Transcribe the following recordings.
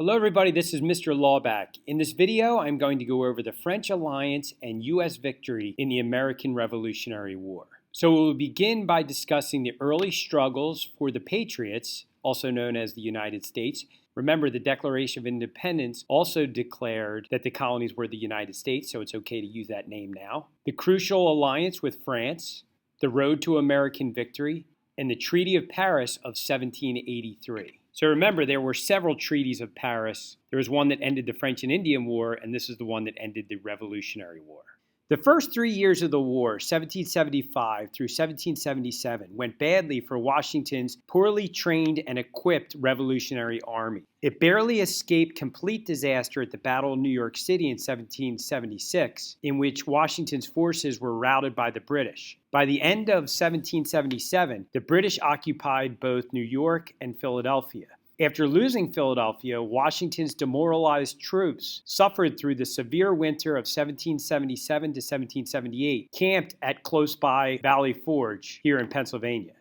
Hello everybody, this is Mr. Lawback. In this video, I'm going to go over the French alliance and U.S. victory in the American Revolutionary War. So we'll begin by discussing the early struggles for the Patriots, also known as the United States. Remember, the Declaration of Independence also declared that the colonies were the United States, so it's okay to use that name now. The crucial alliance with France, the road to American victory, and the Treaty of Paris of 1783. So remember, there were several treaties of Paris. There was one that ended the French and Indian War, and this is the one that ended the Revolutionary War. The first 3 years of the war, 1775 through 1777, went badly for Washington's poorly trained and equipped Revolutionary Army. It barely escaped complete disaster at the Battle of New York City in 1776, in which Washington's forces were routed by the British. By the end of 1777, the British occupied both New York and Philadelphia. After losing Philadelphia, Washington's demoralized troops suffered through the severe winter of 1777 to 1778, camped at close by Valley Forge here in Pennsylvania.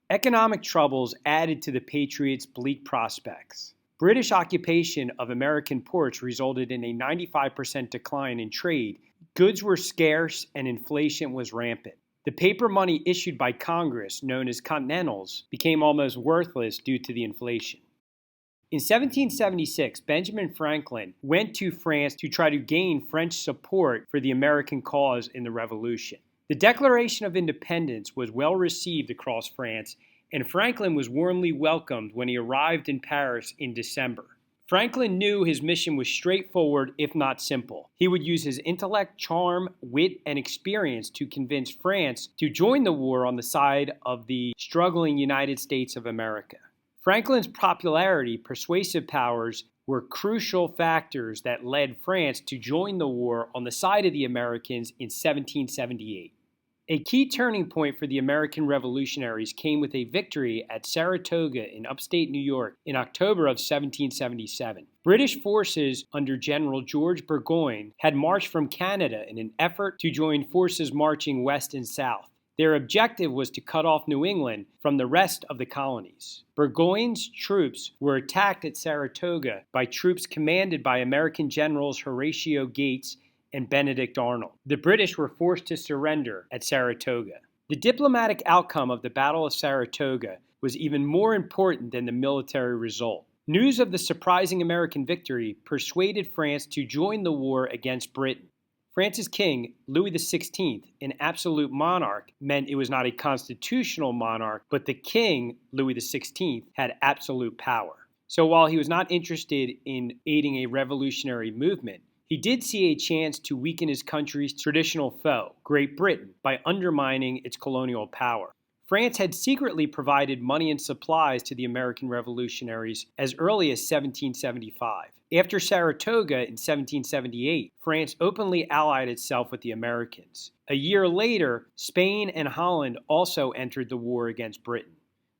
Economic troubles added to the Patriots' bleak prospects. British occupation of American ports resulted in a 95% decline in trade. Goods were scarce and inflation was rampant. The paper money issued by Congress, known as Continentals, became almost worthless due to the inflation. In 1776, Benjamin Franklin went to France to try to gain French support for the American cause in the Revolution. The Declaration of Independence was well received across France, and Franklin was warmly welcomed when he arrived in Paris in December. Franklin knew his mission was straightforward, if not simple. He would use his intellect, charm, wit, and experience to convince France to join the war on the side of the struggling United States of America. Franklin's popularity, persuasive powers were crucial factors that led France to join the war on the side of the Americans in 1778. A key turning point for the American revolutionaries came with a victory at Saratoga in upstate New York in October of 1777. British forces under General George Burgoyne had marched from Canada in an effort to join forces marching west and south. Their objective was to cut off New England from the rest of the colonies. Burgoyne's troops were attacked at Saratoga by troops commanded by American generals Horatio Gates and Benedict Arnold. The British were forced to surrender at Saratoga. The diplomatic outcome of the Battle of Saratoga was even more important than the military result. News of the surprising American victory persuaded France to join the war against Britain. France's king, Louis XVI, an absolute monarch, meant it was not a constitutional monarch, but the king, Louis XVI, had absolute power. So while he was not interested in aiding a revolutionary movement, he did see a chance to weaken his country's traditional foe, Great Britain, by undermining its colonial power. France had secretly provided money and supplies to the American revolutionaries as early as 1775. After Saratoga in 1778, France openly allied itself with the Americans. A year later, Spain and Holland also entered the war against Britain.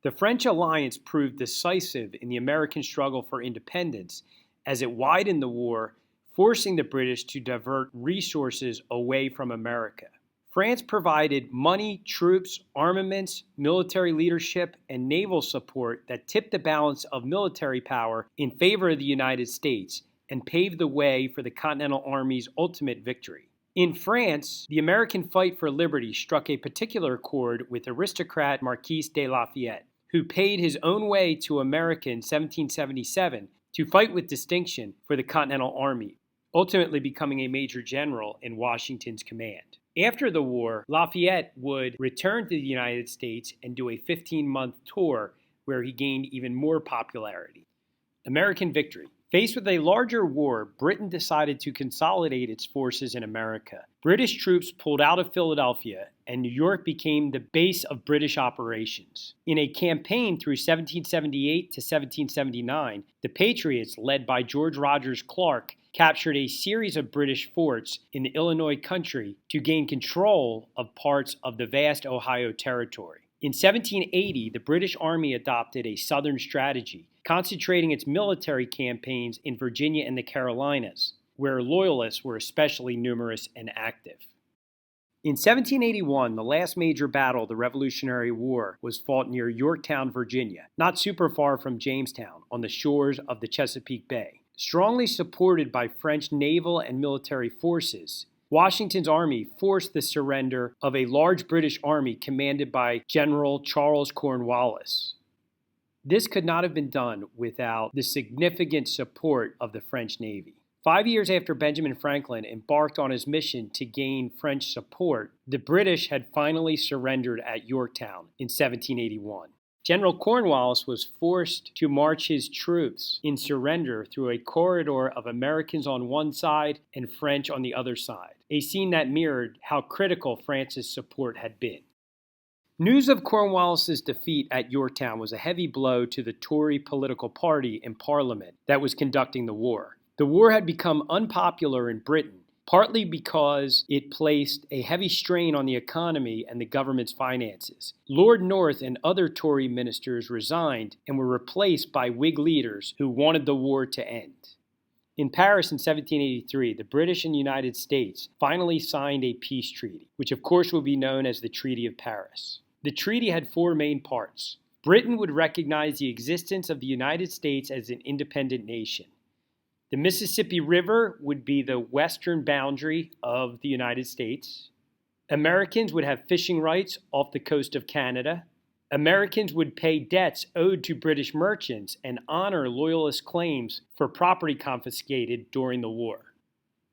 The French alliance proved decisive in the American struggle for independence as it widened the war, forcing the British to divert resources away from America. France provided money, troops, armaments, military leadership, and naval support that tipped the balance of military power in favor of the United States and paved the way for the Continental Army's ultimate victory. In France, the American fight for liberty struck a particular chord with aristocrat Marquis de Lafayette, who paid his own way to America in 1777 to fight with distinction for the Continental Army, ultimately becoming a major general in Washington's command. After the war, Lafayette would return to the United States and do a 15-month tour where he gained even more popularity. American victory. Faced with a larger war, Britain decided to consolidate its forces in America. British troops pulled out of Philadelphia, and New York became the base of British operations. In a campaign through 1778 to 1779, the Patriots, led by George Rogers Clark, captured a series of British forts in the Illinois country to gain control of parts of the vast Ohio territory. In 1780, the British Army adopted a southern strategy, concentrating its military campaigns in Virginia and the Carolinas, where Loyalists were especially numerous and active. In 1781, the last major battle of the Revolutionary War was fought near Yorktown, Virginia, not super far from Jamestown, on the shores of the Chesapeake Bay. Strongly supported by French naval and military forces, Washington's army forced the surrender of a large British army commanded by General Charles Cornwallis. This could not have been done without the significant support of the French Navy. 5 years after Benjamin Franklin embarked on his mission to gain French support, the British had finally surrendered at Yorktown in 1781. General Cornwallis was forced to march his troops in surrender through a corridor of Americans on one side and French on the other side, a scene that mirrored how critical France's support had been. News of Cornwallis's defeat at Yorktown was a heavy blow to the Tory political party in Parliament that was conducting the war. The war had become unpopular in Britain, partly because it placed a heavy strain on the economy and the government's finances. Lord North and other Tory ministers resigned and were replaced by Whig leaders who wanted the war to end. In Paris in 1783, the British and United States finally signed a peace treaty, which of course would be known as the Treaty of Paris. The treaty had four main parts. Britain would recognize the existence of the United States as an independent nation. The Mississippi River would be the western boundary of the United States. Americans would have fishing rights off the coast of Canada. Americans would pay debts owed to British merchants and honor loyalist claims for property confiscated during the war.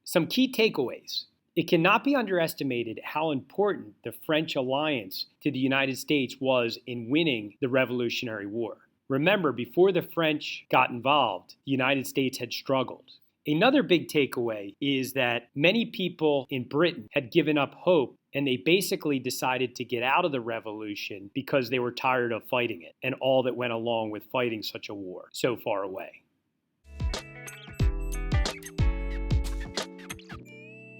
Some key takeaways. It cannot be underestimated how important the French alliance to the United States was in winning the Revolutionary War. Remember, before the French got involved, the United States had struggled. Another big takeaway is that many people in Britain had given up hope and they basically decided to get out of the revolution because they were tired of fighting it and all that went along with fighting such a war so far away.